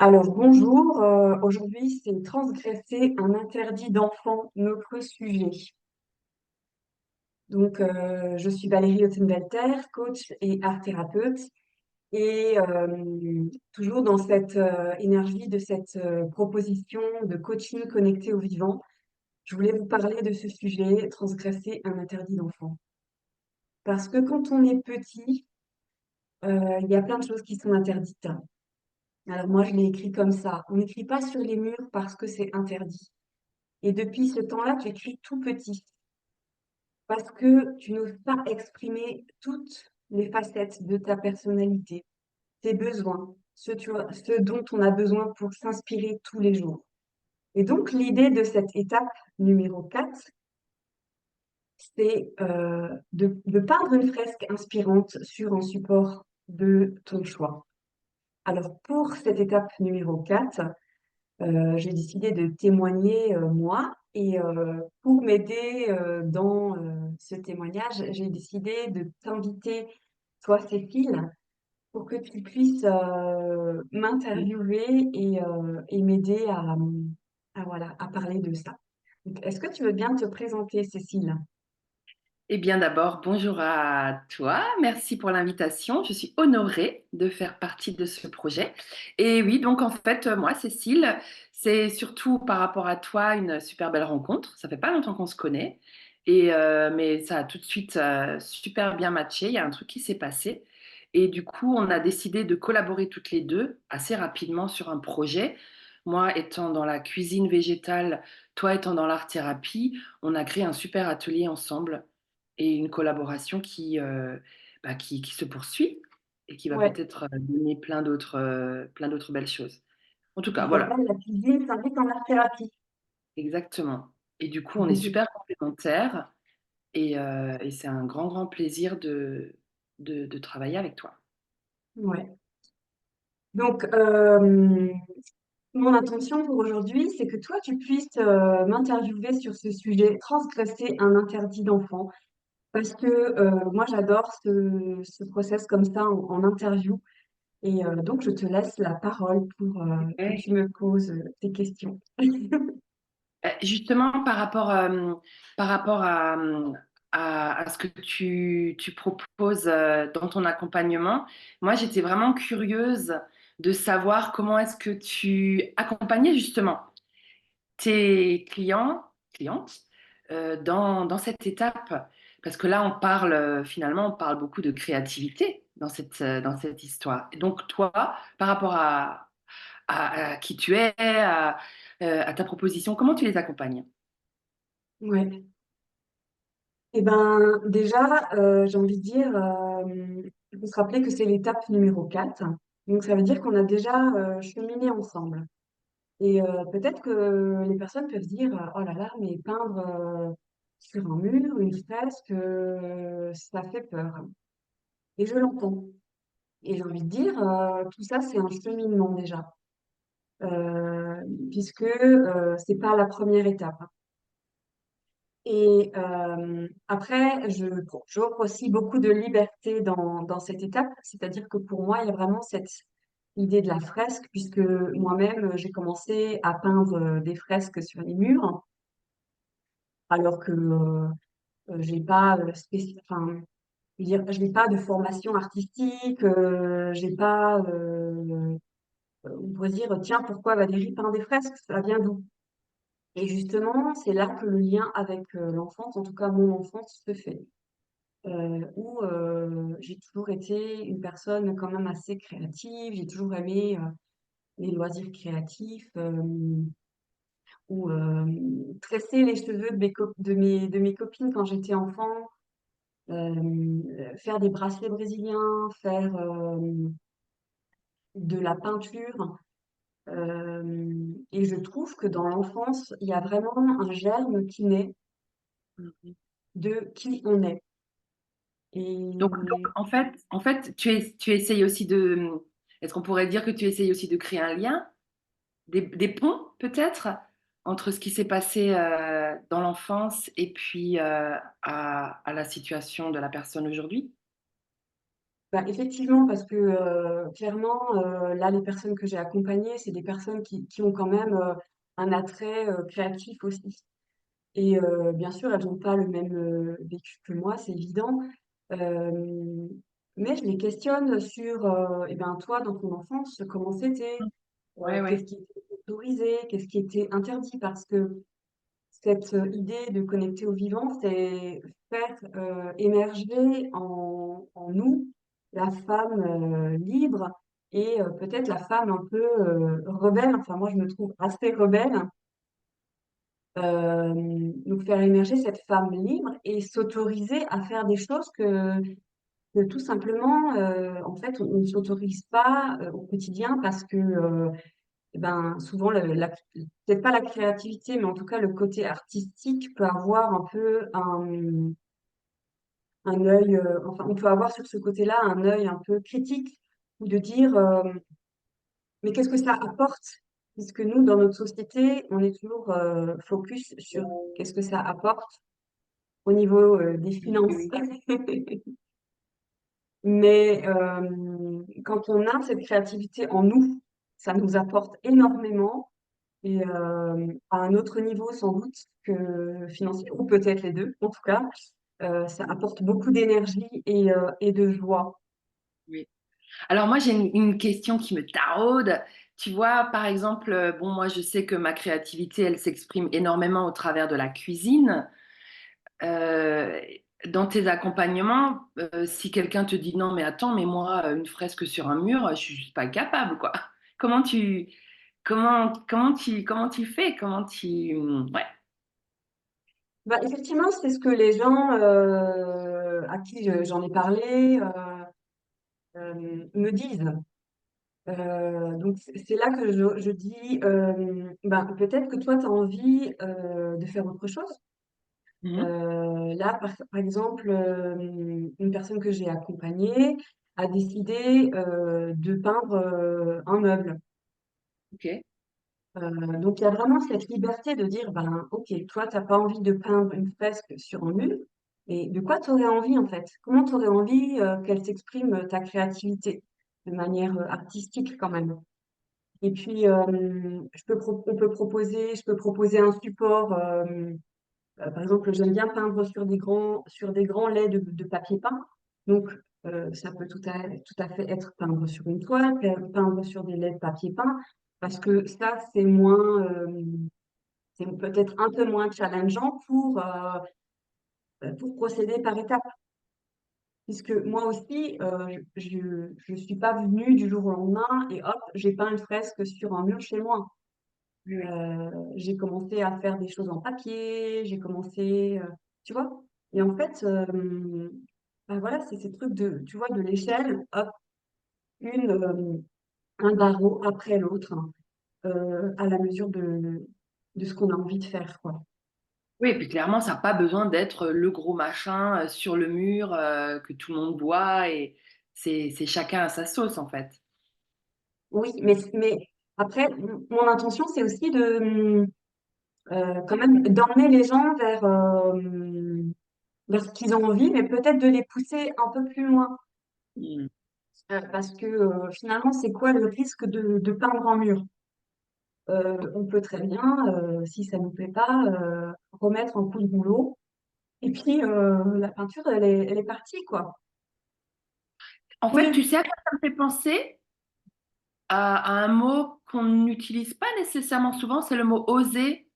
Alors bonjour, aujourd'hui c'est transgresser un interdit d'enfant, notre sujet. Je suis Valérie Ottenbelter, coach et art thérapeute, et toujours dans cette énergie de cette proposition de coaching connecté au vivant, je voulais vous parler de ce sujet, transgresser un interdit d'enfant. Parce que quand on est petit, il y a plein de choses qui sont interdites. Alors moi, je l'ai écrit comme ça. On n'écrit pas sur les murs parce que c'est interdit. Et depuis ce temps-là, tu écris tout petit parce que tu n'oses pas exprimer toutes les facettes de ta personnalité, tes besoins, ce dont on a besoin pour s'inspirer tous les jours. Et donc, l'idée de cette étape numéro 4, c'est de peindre une fresque inspirante sur un support de ton choix. Alors, pour cette étape numéro 4, j'ai décidé de témoigner moi et pour m'aider dans ce témoignage, j'ai décidé de t'inviter, toi Cécile, pour que tu puisses Oui. m'interviewer et m'aider voilà, à parler de ça. Donc, est-ce que tu veux bien te présenter, Cécile? Eh bien, d'abord, bonjour à toi. Merci pour l'invitation. Je suis honorée de faire partie de ce projet. Et oui, donc en fait, moi, Cécile, c'est surtout par rapport à toi une super belle rencontre. Ça fait pas longtemps qu'on se connaît, mais ça a tout de suite super bien matché. Il y a un truc qui s'est passé. Et du coup, on a décidé de collaborer toutes les deux assez rapidement sur un projet. Moi étant dans la cuisine végétale, toi étant dans l'art-thérapie, on a créé un super atelier ensemble et une collaboration qui se poursuit et qui va Ouais, peut-être donner plein d'autres belles choses. En tout cas, qui voilà, s'appelle La cuisine s'invite en art-thérapie. exactement. Et du coup, on est super complémentaires et c'est un grand, grand plaisir de travailler avec toi. Ouais. Donc, mon intention pour aujourd'hui, c'est que toi, tu puisses m'interviewer sur ce sujet, transgresser un interdit d'enfant, parce que moi, j'adore ce process comme ça en interview. Et donc, je te laisse la parole pour que Ouais. tu me poses tes questions. Justement, par rapport à ce que tu proposes dans ton accompagnement, moi, j'étais vraiment curieuse de savoir comment est-ce que tu accompagnais justement tes clientes dans cette étape. Parce que là, finalement, on parle beaucoup de créativité dans cette histoire. Et donc, toi, par rapport à qui tu es, à ta proposition, comment tu les accompagnes? Ouais. Eh ben, déjà, j'ai envie de dire, il faut se rappeler que c'est l'étape numéro 4. Donc, ça veut dire qu'on a déjà cheminé ensemble. Et peut-être que les personnes peuvent dire, oh là là, mais peindre sur un mur, une fresque, ça fait peur. Et je l'entends. Et j'ai envie de dire, tout ça, c'est un cheminement déjà, euh, puisque c'est pas la première étape. Et après, j'offre aussi beaucoup de liberté dans cette étape, c'est-à-dire que pour moi, il y a vraiment cette idée de la fresque, puisque moi-même, j'ai commencé à peindre des fresques sur les murs, alors que j'ai pas enfin, je veux dire, je n'ai pas de formation artistique, j'ai pas, on pourrait dire, tiens, pourquoi Valérie peint des fresques? Ça vient d'où? Et justement, c'est là que le lien avec l'enfance, en tout cas mon enfance, se fait. Où j'ai toujours été une personne quand même assez créative, j'ai toujours aimé les loisirs créatifs, ou tresser les cheveux de mes copines quand j'étais enfant, faire des bracelets brésiliens, faire de la peinture. Et je trouve que dans l'enfance, il y a vraiment un germe qui naît Mhm. de qui on est. Donc, Et en fait, tu essayes aussi est-ce qu'on pourrait dire que tu essayes aussi de créer un lien, des ponts peut-être, entre ce qui s'est passé dans l'enfance et puis à la situation de la personne aujourd'hui? Bah, effectivement, parce que clairement, là, les personnes que j'ai accompagnées, c'est des personnes qui ont quand même un attrait créatif aussi. Et bien sûr, elles n'ont pas le même vécu que moi, c'est évident. Euh, mais je les questionne sur, eh ben, toi, dans ton enfance, comment c'était? Ouais, Qu'est-ce ouais. qui était autorisé? Qu'est-ce qui était interdit? Parce que cette idée de connecter au vivant, c'est faire émerger en nous la femme libre et peut-être la femme un peu rebelle. Enfin, moi, je me trouve assez rebelle. Donc, faire émerger cette femme libre et s'autoriser à faire des choses que tout simplement, en fait, on ne s'autorise pas au quotidien parce que eh ben, souvent, peut-être pas la créativité, mais en tout cas, le côté artistique peut avoir un peu un œil, enfin, on peut avoir sur ce côté-là un œil un peu critique ou de dire, mais qu'est-ce que ça apporte? Puisque nous, dans notre société, on est toujours focus sur qu'est-ce que ça apporte au niveau des Oui, finances. oui. Mais quand on a cette créativité en nous, ça nous apporte énormément. Et à un autre niveau sans doute que financier, ou peut-être les deux. En tout cas, ça apporte beaucoup d'énergie et de joie. Oui. Alors moi, j'ai une question qui me taraude. Tu vois, par exemple, bon, moi, je sais que ma créativité, elle s'exprime énormément au travers de la cuisine. Euh, Dans tes accompagnements, si quelqu'un te dit non, mais attends, mais moi, une fresque sur un mur, je suis juste pas capable, quoi. Comment tu, comment tu fais? Comment tu, ouais. Bah, effectivement, c'est ce que les gens à qui j'en ai parlé me disent. Donc c'est là que je dis, ben, peut-être que toi, tu as envie de faire autre chose. Mhm. Là, par exemple, une personne que j'ai accompagnée a décidé de peindre un meuble. Ok. Donc, il y a vraiment cette liberté de dire, ben, OK, toi, tu n'as pas envie de peindre une fresque sur un mur, mais de quoi tu aurais envie, en fait? Comment tu aurais envie qu'elle s'exprime ta créativité de manière artistique quand même? Et puis, je peux proposer un support. Par exemple, j'aime bien peindre sur des grands laits de papier peint. Donc, ça peut tout à fait être peindre sur une toile, peindre sur des laits de papier peint, parce que ça, c'est peut-être un peu moins challengeant pour procéder par étapes. Puisque moi aussi, je suis pas venue du jour au lendemain et hop, j'ai peint une fresque sur un mur chez moi. Oui, oui. J'ai commencé à faire des choses en papier, j'ai commencé, tu vois? Et en fait, bah, voilà, c'est ces trucs de, tu vois, de l'échelle, hop, une, un barreau après l'autre, hein, à la mesure de ce qu'on a envie de faire, quoi. Oui, et puis clairement, ça n'a pas besoin d'être le gros machin sur le mur que tout le monde voit et c'est chacun à sa sauce en fait. Oui, mais après, mon intention, c'est aussi de, quand même, d'emmener les gens vers ce qu'ils ont envie, mais peut-être de les pousser un peu plus loin. Mm. Parce que finalement, c'est quoi le risque de peindre en mur? On peut très bien, si ça nous plaît pas, remettre un coup de boulot. Et puis, la peinture, elle est partie, quoi. En fait, tu Oui, sais à quoi ça me fait penser? À un mot qu'on n'utilise pas nécessairement souvent, c'est le mot oser.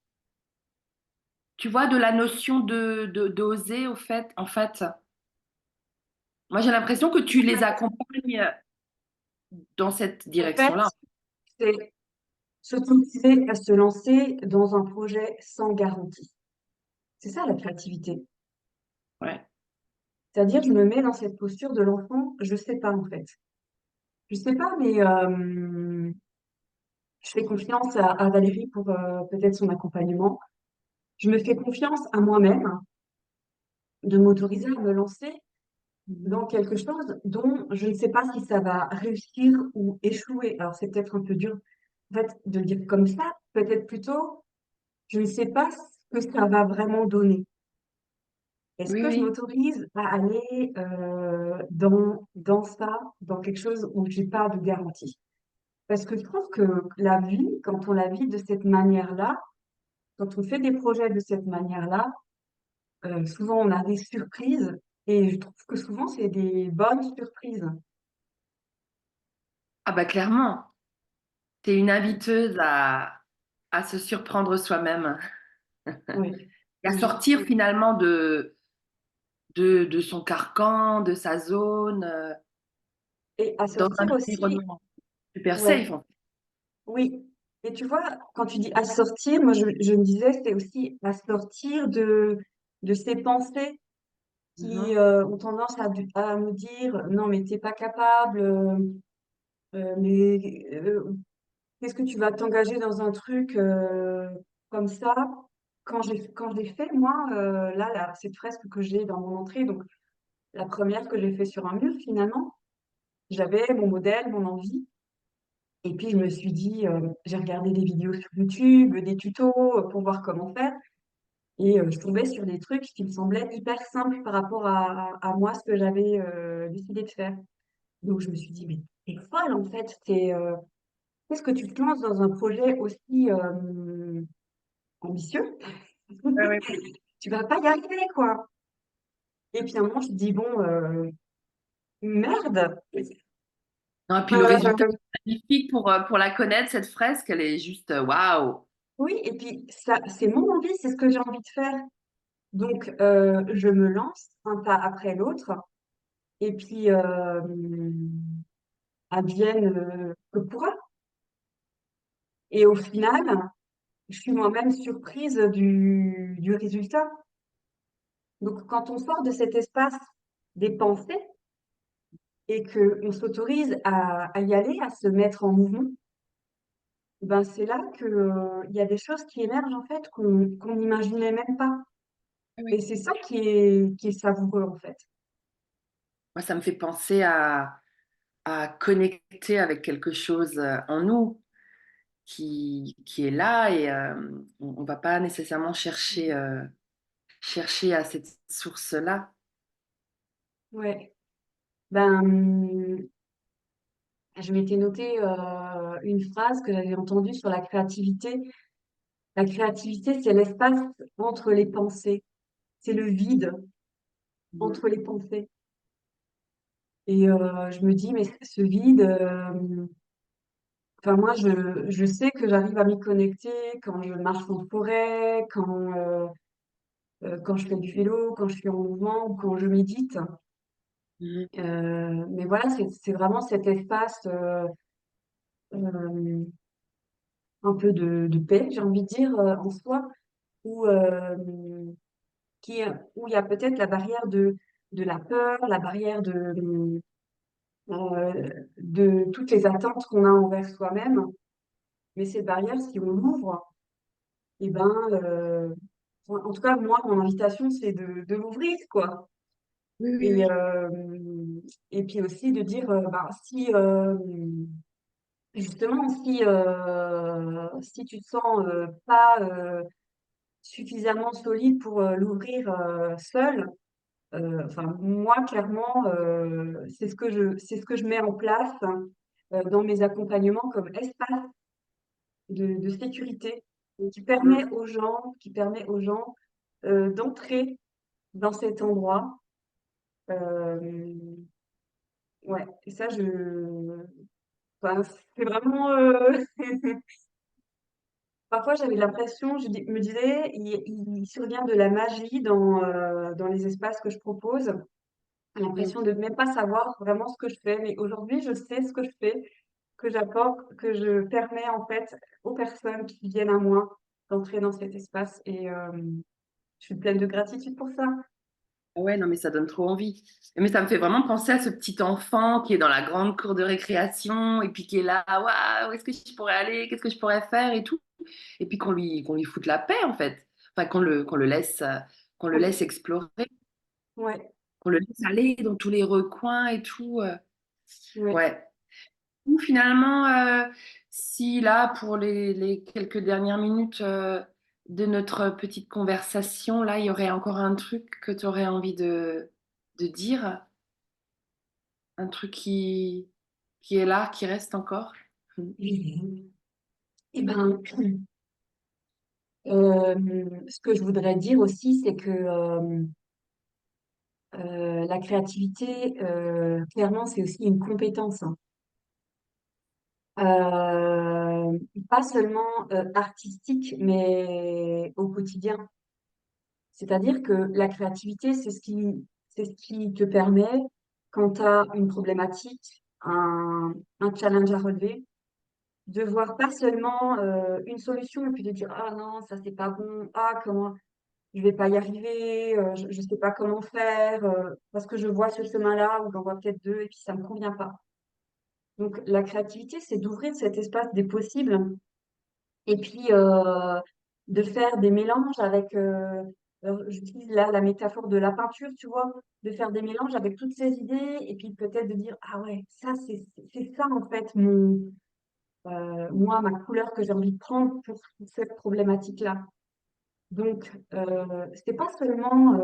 Tu vois, de la notion d'oser au fait, en fait. Moi, j'ai l'impression que tu les accompagnes dans cette en fait, direction-là. c'est s'autoriser à se lancer dans un projet sans garantie. C'est ça la créativité. Ouais. C'est-à-dire, je me mets dans cette posture de l'enfant, je sais pas en fait. Je sais pas, mais je fais confiance à Valérie pour peut-être son accompagnement. Je me fais confiance à moi-même de m'autoriser à me lancer dans quelque chose dont je ne sais pas si ça va réussir ou échouer. Alors, c'est peut-être un peu dur, en fait, de le dire comme ça. Peut-être plutôt, je ne sais pas ce que ça va vraiment donner. Est-ce Oui, que je oui. m'autorise à aller dans ça, dans quelque chose où j'ai pas de garantie? Parce que je trouve que la vie, quand on la vit de cette manière-là, quand on fait des projets de cette manière-là, souvent on a des surprises et je trouve que souvent c'est des bonnes surprises. Ah bah clairement, t'es une inviteuse à se surprendre soi-même Oui, et à oui. sortir finalement de son carcan, de sa zone, Et à dans un sortir aussi, environnement super ouais, safe, en fait. oui. Et tu vois, quand tu dis à sortir, moi je me disais, c'est aussi à sortir de ces pensées qui Mhm. ont tendance à me dire, non mais t'es pas capable, mais qu'est-ce que tu vas t'engager dans un truc comme ça? Quand je l'ai fait, moi, cette fresque que j'ai dans mon entrée, donc la première que j'ai fait sur un mur finalement, j'avais mon modèle, mon envie. Et puis je me suis dit, j'ai regardé des vidéos sur YouTube, des tutos pour voir comment faire. Et je tombais sur des trucs qui me semblaient hyper simples par rapport à moi, ce que j'avais décidé de faire. Donc je me suis dit, mais t'es folle en fait, qu'est-ce que tu te lances dans un projet aussi ambitieux? Ouais, ouais. Tu vas pas y arriver, quoi. Et puis à un moment, je me dis, bon, merde. Non, et puis le résultat Euh, est magnifique pour la connaître, cette fresque, elle est juste waouh. oui, et puis ça, c'est mon envie, c'est ce que j'ai envie de faire. Donc je me lance un pas après l'autre, et puis advienne que pourra. Et au final, je suis moi-même surprise du résultat. Donc quand on sort de cet espace des pensées, et qu'on s'autorise à y aller, à se mettre en mouvement, ben c'est là que, il y a des choses qui émergent en fait qu'on n'imaginait même pas. Ouais, Et ouais. c'est ça qui est savoureux en fait. Moi, ça me fait penser à connecter avec quelque chose en nous qui est là et on ne va pas nécessairement chercher à cette source-là. Ouais. Ben, je m'étais noté une phrase que j'avais entendue sur la créativité. La créativité, c'est l'espace entre les pensées. C'est le vide Mhm. entre les pensées. Et je me dis, mais ce vide, enfin, moi, je sais que j'arrive à m'y connecter quand je marche en forêt, quand je fais du vélo, quand je suis en mouvement ou quand je médite. Mhm. Mais voilà, c'est vraiment cet espace euh, un peu de paix, j'ai envie de dire, en soi, où, qui, où il y a peut-être la barrière de la peur, la barrière de toutes les attentes qu'on a envers soi-même. Mais cette barrière, si on l'ouvre, et ben, en tout cas, moi, mon invitation, c'est de l'ouvrir, quoi. Oui, oui, Et, oui. euh, et puis aussi de dire, ben, si, justement, si tu te sens pas suffisamment solide pour l'ouvrir seul, enfin, moi, clairement, c'est ce que je mets en place dans mes accompagnements comme espace de sécurité Mhm. qui permet aux gens d'entrer dans cet endroit. Euh, ouais, et ça, enfin, c'est vraiment. Parfois, j'avais l'impression, me disais, il survient de la magie dans les espaces que je propose. Mhm. L'impression de même pas savoir vraiment ce que je fais. Mais aujourd'hui, je sais ce que je fais, que j'apporte, que je permets en fait aux personnes qui viennent à moi d'entrer dans cet espace. Et je suis pleine de gratitude pour ça. Ah ouais, non, mais ça donne trop envie. Mais ça me fait vraiment penser à ce petit enfant qui est dans la grande cour de récréation et puis qui est là, waouh, où est-ce que je pourrais aller, qu'est-ce que je pourrais faire et tout. Et puis qu'on lui foute la paix, en fait. Enfin, qu'on le laisse explorer, Ouais, qu'on le laisse aller dans tous les recoins et tout. ouais. Ouais. Ou finalement, si là, pour les quelques dernières minutes de notre petite conversation, là, il y aurait encore un truc que tu aurais envie de dire, un truc qui est là, qui reste encore. Mm. Eh ben, ce que je voudrais dire aussi, c'est que la créativité, clairement, c'est aussi une compétence, hein. Euh, Pas seulement artistique, mais au quotidien. C'est-à-dire que la créativité, c'est ce qui te permet, quand tu as une problématique, un challenge à relever, de voir pas seulement une solution et puis de dire, ah non, ça c'est pas bon, ah comment, je vais pas y arriver, je sais pas comment faire, parce que je vois ce chemin-là ou j'en vois peut-être deux et puis ça me convient pas. Donc la créativité, c'est d'ouvrir cet espace des possibles et puis de faire des mélanges avec, alors, j'utilise là la métaphore de la peinture, tu vois, de faire des mélanges avec toutes ces idées et puis peut-être de dire, ah ouais, ça c'est ça en fait moi, ma couleur que j'ai envie de prendre pour cette problématique-là. Donc, c'est pas seulement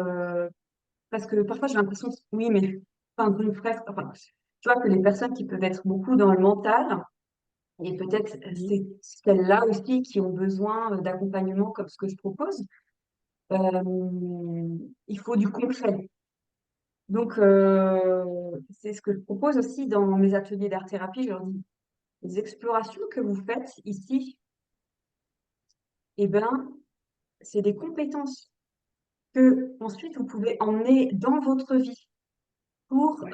parce que parfois j'ai l'impression que oui, mais peindre une fresque, enfin, tu vois que les personnes qui peuvent être beaucoup dans le mental, et peut-être Mhm. c'est celles-là aussi qui ont besoin d'accompagnement comme ce que je propose, il faut du concret. Donc, c'est ce que je propose aussi dans mes ateliers d'art-thérapie. Je leur dis, les explorations que vous faites ici, eh ben, c'est des compétences que ensuite vous pouvez emmener dans votre vie pour Ouais.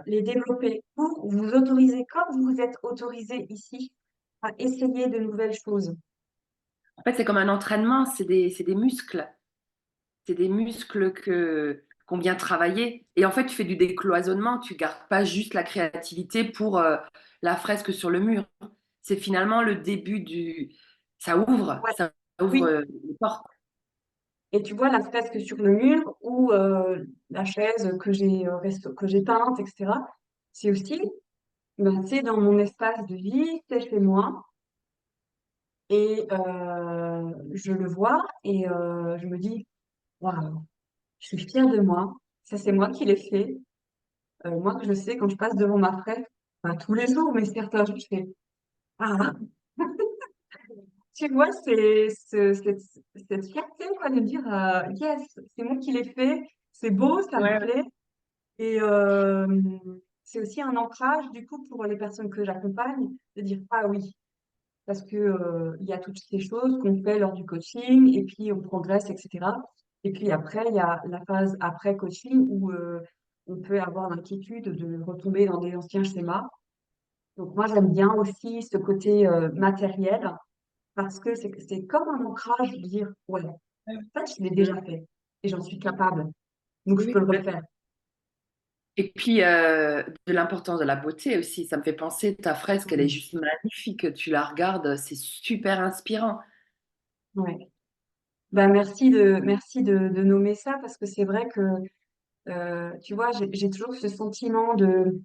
les développer, pour vous autoriser, comme vous vous êtes autorisé ici, à essayer de nouvelles choses. En fait, c'est comme un entraînement, c'est des muscles. C'est des muscles qu'on vient travailler. Et en fait, tu fais du décloisonnement, tu gardes pas juste la créativité pour la fresque sur le mur. C'est finalement le début du... Ouais, Ça ouvre oui. les portes. Et tu vois la fresque sur le mur ou la chaise que j'ai peinte, etc. C'est aussi, ben, c'est dans mon espace de vie, c'est chez moi. Et je le vois et je me dis, waouh, je suis fière de moi. Ça, c'est moi qui l'ai fait. Moi, je sais, quand je passe devant ma fresque, pas tous les jours, mais certains jours, je fais, ah, tu vois, cette fierté, quoi, de dire, yes, c'est moi qui l'ai fait, c'est beau, ça me Ouais, ouais. plaît. Et c'est aussi un ancrage, du coup, pour les personnes que j'accompagne, de dire, ah oui, parce que il y a toutes ces choses qu'on fait lors du coaching, et puis on progresse, etc. Et puis après, il y a la phase après coaching où on peut avoir l'inquiétude de retomber dans des anciens schémas. Donc moi, j'aime bien aussi ce côté matériel, parce que c'est comme un ancrage de dire, ouais, en Ouais, fait, je l'ai ouais. déjà fait, et j'en suis capable, donc Oui, je oui, peux le complètement. refaire. Et puis, de l'importance de la beauté aussi. Ça me fait penser, ta fresque, elle est Mhm. juste magnifique. Tu la regardes, c'est super inspirant. Ouais. Bah, merci de nommer ça parce que c'est vrai que, tu vois, j'ai toujours ce sentiment de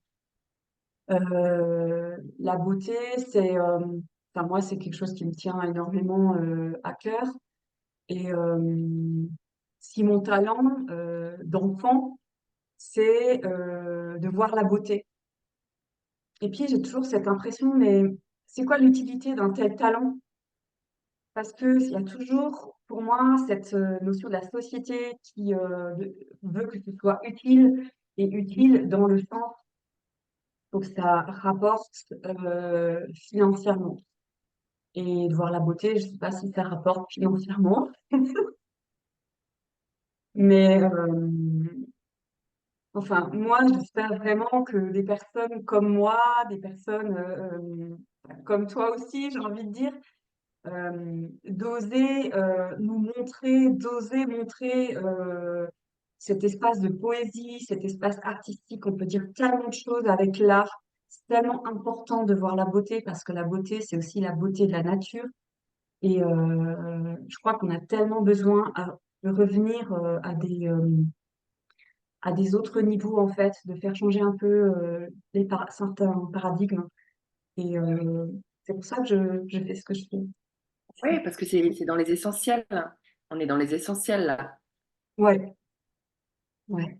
la beauté, enfin, moi, c'est quelque chose qui me tient énormément à cœur. Et si mon talent d'enfant, c'est de voir la beauté. Et puis, j'ai toujours cette impression, mais c'est quoi l'utilité d'un tel talent? Parce que il y a toujours, pour moi, cette notion de la société qui veut que ce soit utile et utile dans le sens faut que ça rapporte financièrement. Et de voir la beauté, je ne sais pas si ça rapporte financièrement, mais enfin, moi, j'espère vraiment que des personnes comme moi, des personnes comme toi aussi, j'ai envie de dire, d'oser nous montrer, d'oser montrer cet espace de poésie, cet espace artistique. On peut dire tellement de choses avec l'art. C'est tellement important de voir la beauté parce que la beauté, c'est aussi la beauté de la nature. Et je crois qu'on a tellement besoin de revenir à des autres niveaux, en fait, de faire changer un peu certains paradigmes. Et c'est pour ça que je fais ce que je fais. Oui, parce que c'est dans les essentiels. On est dans les essentiels là. Ouais, ouais.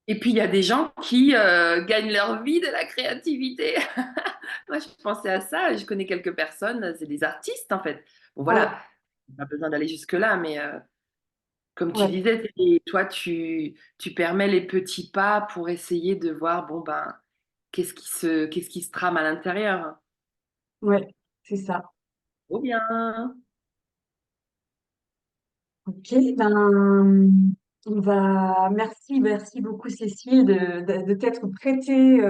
Et puis il y a des gens qui gagnent leur vie de la créativité. Moi, je pensais à ça. Je connais quelques personnes, c'est des artistes en fait. Bon, Ouais, voilà, pas besoin d'aller jusque-là, mais comme tu ouais, disais, toi, tu permets les petits pas pour essayer de voir, bon, ben, qu'est-ce qui se trame à l'intérieur. ouais, c'est ça. Trop bien. Ok, on va. Merci beaucoup Cécile de t'être prêtée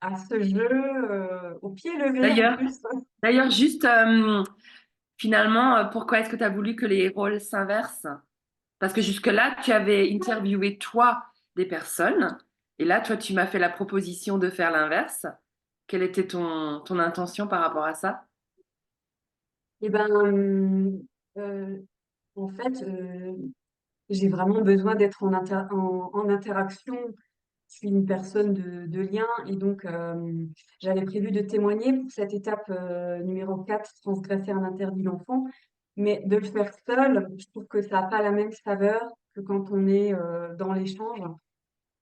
à ce jeu au pied levé en D'ailleurs, plus. d'ailleurs, juste finalement, pourquoi est-ce que tu as voulu que les rôles s'inversent? Parce que jusque-là, tu avais interviewé toi des personnes, et là, toi, tu m'as fait la proposition de faire l'inverse. Quelle était ton intention par rapport à ça? Et euh, en fait, j'ai vraiment besoin d'être en interaction. Je suis une personne de lien et donc j'avais prévu de témoigner pour cette étape numéro 4, transgresser un interdit d'enfant. Mais de le faire seul, je trouve que ça n'a pas la même saveur que quand on est dans l'échange.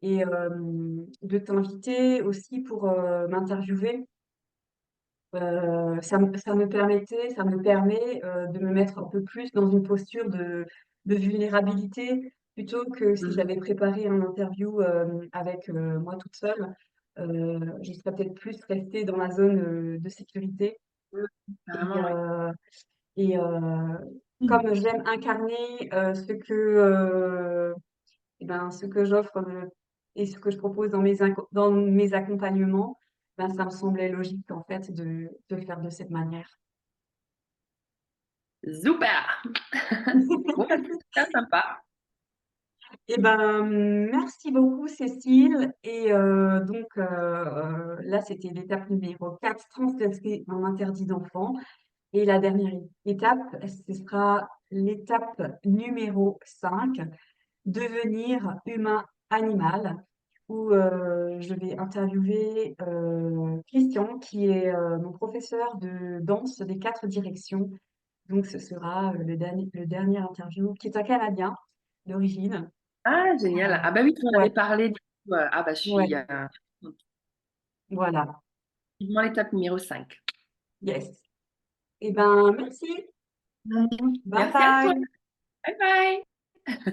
Et de t'inviter aussi pour m'interviewer, ça me permet de me mettre un peu plus dans une posture de vulnérabilité plutôt que si Mhm. j'avais préparé un interview avec moi toute seule. Je serais peut-être plus restée dans ma zone de sécurité. Mhm. Et, Carrément, oui. euh, et Mhm. comme j'aime incarner ce que j'offre et ce que je propose dans mes accompagnements, ben, ça me semblait logique en fait de le faire de cette manière. Super! Bon, bah, c'est sympa. Eh ben, merci beaucoup Cécile. Et là, c'était l'étape numéro 4, transgresser un interdit d'enfant. Et la dernière étape, ce sera l'étape numéro 5, devenir humain-animal, où je vais interviewer Christian, qui est mon professeur de danse des 4 directions. Donc, ce sera le dernier interview, qui est un Canadien d'origine. Ah, génial. Ah, bah oui, tu en Ouais, avais parlé. Du coup, ah, bah, je ouais, suis voilà. vivement l'étape numéro 5. Yes. Eh ben, merci. Bye Merci à toi. bye. Bye bye.